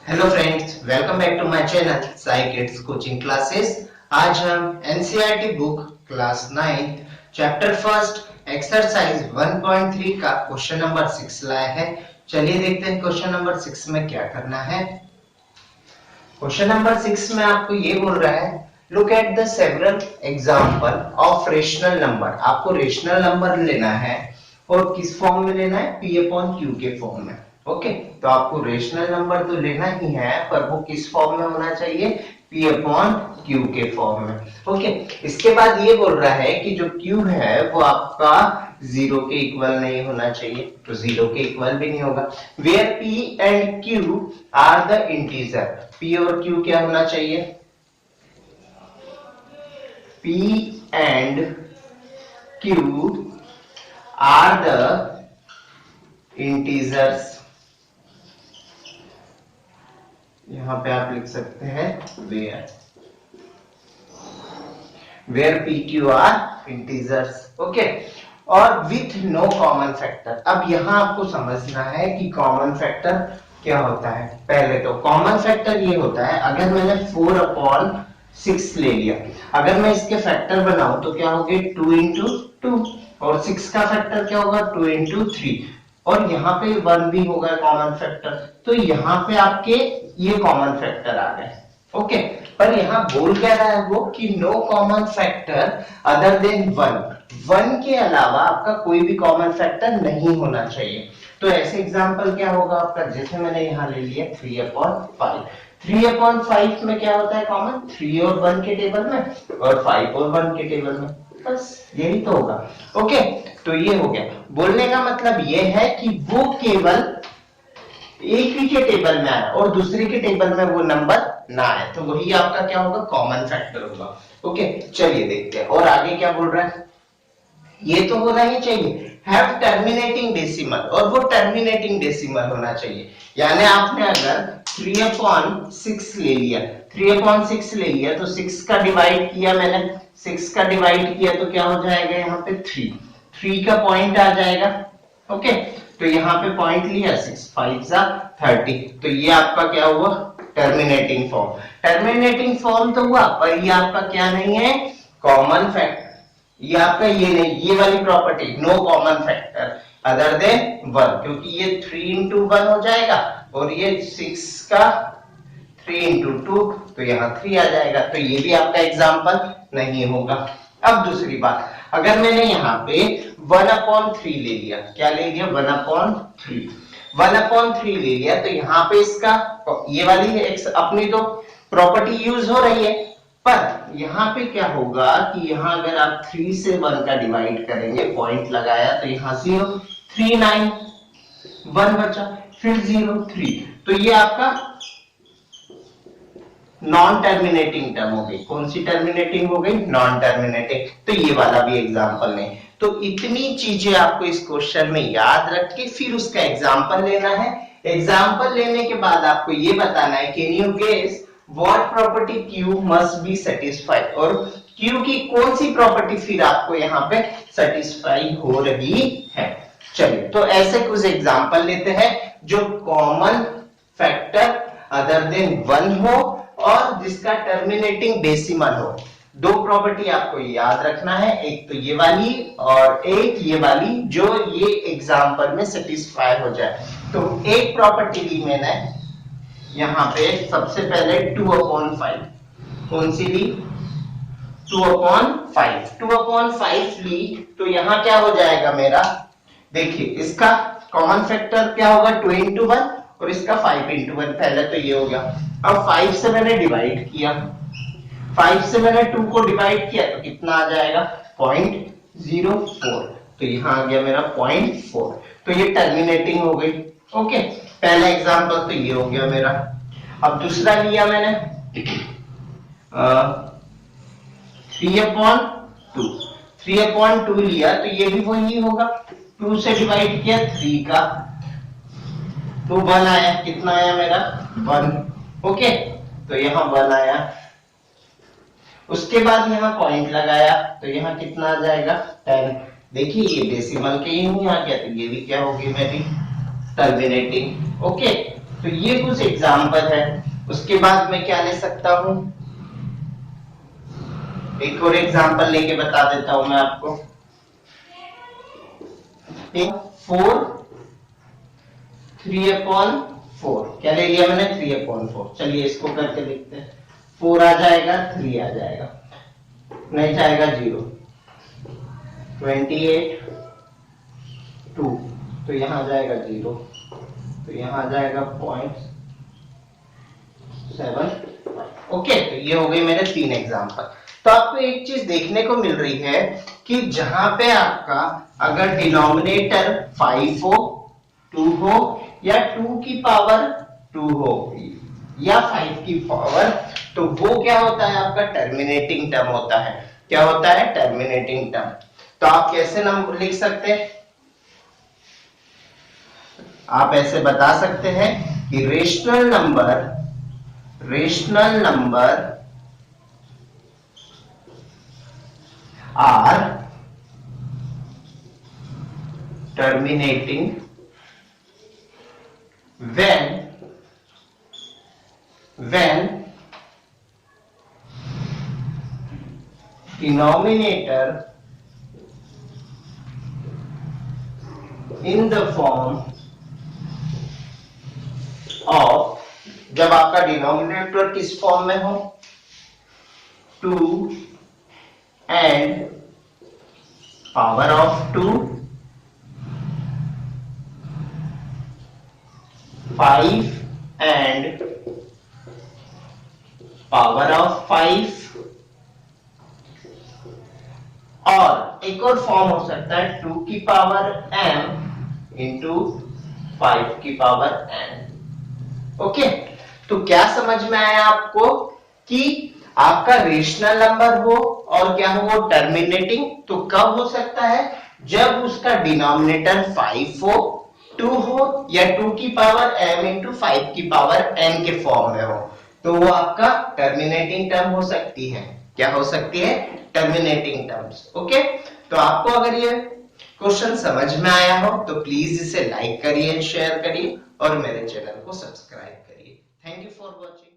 Hello friends, welcome back to my channel Sai kids coaching classes. आज हम NCERT book class 9 chapter first exercise 1.3 का question number 6 लाए हैं। चलिए देखते हैं क्वेश्चन नंबर 6 में क्या करना है। क्वेश्चन नंबर 6 में आपको ये बोल रहा है, look at the several example of rational number. आपको रेशनल नंबर लेना है और किस फॉर्म में लेना है, p अपॉन q के फॉर्म में। ओके, तो आपको रेशनल नंबर तो लेना ही है, पर वो किस फॉर्म में होना चाहिए, p अपॉन q के फॉर्म में। ओके, इसके बाद ये बोल रहा है कि जो q है वो आपका जीरो के इक्वल नहीं होना चाहिए, तो जीरो के इक्वल भी नहीं होगा। Where p and q are the integer, p और q क्या होना चाहिए, p and q are the integers। यहां पे आप लिख सकते हैं where p q are integers। Okay, और विथ नो कॉमन फैक्टर। अब यहां आपको समझना है कि कॉमन फैक्टर क्या होता है। पहले तो कॉमन फैक्टर ये होता है, अगर मैंने 4 अपॉन 6 ले लिया, अगर मैं इसके फैक्टर बनाऊं तो क्या होंगे 2 इंटू 2, और 6 का फैक्टर क्या होगा 2 इंटू 3, और यहाँ पे 1 भी होगा कॉमन फैक्टर। तो यहाँ पे आपके ये कॉमन फैक्टर आ गए। ओके, पर यहाँ बोल क्या रहा है वो कि no common factor other than 1 के अलावा आपका कोई भी कॉमन फैक्टर नहीं होना चाहिए। तो ऐसे एग्जांपल क्या होगा आपका, जैसे मैंने यहाँ ले लिया 3/5। 3/5 में क्या होता है कॉमन, 3 और 1 के टेबल में और 5 और 1 के टेबल में, बस यही तो होगा। ओके, तो ये हो गया। बोलने का मतलब ये है कि वो केवल एक ही के टेबल में आए और दूसरे के टेबल में वो नंबर ना आए, तो वही आपका क्या होगा, कॉमन फैक्टर होगा। ओके, चलिए देखते हैं और आगे क्या बोल रहा है। ये तो होना ही चाहिए हैव टर्मिनेटिंग डेसिमल, और वो टर्मिनेटिंग डेसिमल होना चाहिए। यानी आपने अगर 3/6 ले लिया, 3/6 ले लिया तो 6 का डिवाइड किया मैंने, 6 का डिवाइड किया तो क्या हो जाएगा, यहाँ पे 3 का पॉइंट आ जाएगा। ओके, तो यहाँ पे पॉइंट लिया, 6 5 30, तो ये आपका क्या हुआ, टर्मिनेटिंग फॉर्म। टर्मिनेटिंग फॉर्म तो हुआ, पर ये आपका क्या नहीं है, कॉमन फैक्टर। ये आपका ये नहीं, ये वाली property no common factor other than 1, क्योंकि ये 3 इंटू 1 हो जाएगा और ये 6 का 3 इंटू 2, तो यहाँ 3 आ जाएगा, तो ये भी आपका एग्जाम्पल नहीं होगा। अब दूसरी बात, अगर मैंने यहाँ पे 1/3 ले लिया, क्या ले लिया 1/3, 1/3 ले लिया, तो यहाँ पे इसका ये वाली अपनी तो प्रॉपर्टी यूज हो रही है, पर यहाँ पे क्या होगा कि यहाँ अगर आप 3 से 1 का डिवाइड करेंगे, पॉइंट लगाया तो यहाँ 0 3 9 1 बचा, फिर 0 3, तो ये आपका नॉन टर्मिनेटिंग टर्म हो गई। कौन सी टर्मिनेटिंग हो गई, नॉन टर्मिनेटिंग। तो ये वाला भी एग्जांपल नहीं। तो इतनी चीजें आपको इस क्वेश्चन में याद रख के फिर उसका एग्जांपल लेना है। एग्जांपल लेने के बाद आपको ये बताना है, can you guess what property Q must be satisfied, और Q की कौन सी प्रॉपर्टी फिर आपको यहाँ पे सेटिस्फाई हो रही है। चलिए, तो ऐसे कुछ एग्जांपल लेते हैं जो कॉमन फैक्टर अदर देन 1 हो और जिसका टर्मिनेटिंग डेसिमल हो। दो प्रॉपर्टी आपको याद रखना है, एक तो ये वाली और एक ये वाली, जो ये एग्जांपल में सेटिस्फाई हो जाए। तो एक प्रॉपर्टी ली मैंने यहाँ पे, सबसे पहले 2/5, कौन सी ली 2/5, 2/5 ली, तो यहाँ क्या हो जाएगा मेरा, देखिए इसका कॉमन फैक्टर क्या होगा 2 इंटू 1 और इसका 5 इंटू 1, पहले तो ये हो गया। अब 5 से मैंने डिवाइड किया, 5 से मैंने 2 को डिवाइड किया तो कितना आ जाएगा 0.04, तो यहाँ आ गया मेरा 0.4, तो ये टर्मिनेटिंग हो गई। ओके, पहला एग्जांपल तो ये हो गया मेरा। अब दूसरा लिया मैंने 3/2, 3/2 लिया तो ये भी वही होगा, 2 से डिवाइड किया 3 का, तो 1 आया, कितना आया मेरा 1। ओके, तो यहाँ 1 आया। उसके बाद यहाँ पॉइंट लगाया तो यहाँ कितना आ जाएगा 10। देखिए ये डेसिमल के ही नहीं आ गया, तो ये भी क्या होगी मेरी टर्मिनेटिंग। ओके, तो ये कुछ एग्जाम्पल है। उसके बाद मैं क्या ले सकता हूं, एक और एग्जाम्पल लेके बता देता हूं मैं आपको। 4 3/4 क्या ले लिया मैंने, 3/4। चलिए इसको करके देखते हैं। 4 आ जाएगा, 3 आ जाएगा, नहीं जाएगा 0, 28 2, तो यहां जाएगा 0, तो यहां जाएगा 0.7। ओके, तो ये हो गई मेरे 3 एग्जांपल। तो आपको एक चीज देखने को मिल रही है कि जहां पे आपका अगर डिनोमिनेटर 5 हो, 2 हो, या 2 की पावर 2 हो, या 5 की पावर, तो वो क्या होता है, आपका टर्मिनेटिंग टर्म होता है। क्या होता है, टर्मिनेटिंग टर्म। तो आप कैसे नाम लिख सकते हैं, आप ऐसे बता सकते हैं कि rational number are terminating when denominator in the form of, जब आपका डिनोमिनेटर किस फॉर्म में हो, 2 and power of 2, 5 and power of 5, और एक और फॉर्म हो सकता है 2 की पावर m इंटू 5 की पावर n। ओके, तो क्या समझ में आया आपको कि आपका रेशनल नंबर हो और क्या हो, वो टर्मिनेटिंग। तो कब हो सकता है, जब उसका डिनोमिनेटर 5 हो, 2 हो, या 2 की पावर m इंटू 5 की पावर n के फॉर्म में हो, तो वो आपका टर्मिनेटिंग टर्म हो सकती है। क्या हो सकती है, टर्मिनेटिंग टर्म्स। ओके, तो आपको अगर ये क्वेश्चन समझ में आया हो तो प्लीज इसे लाइक करिए, शेयर करिए और मेरे चैनल को सब्सक्राइब करिए। Thank you for watching.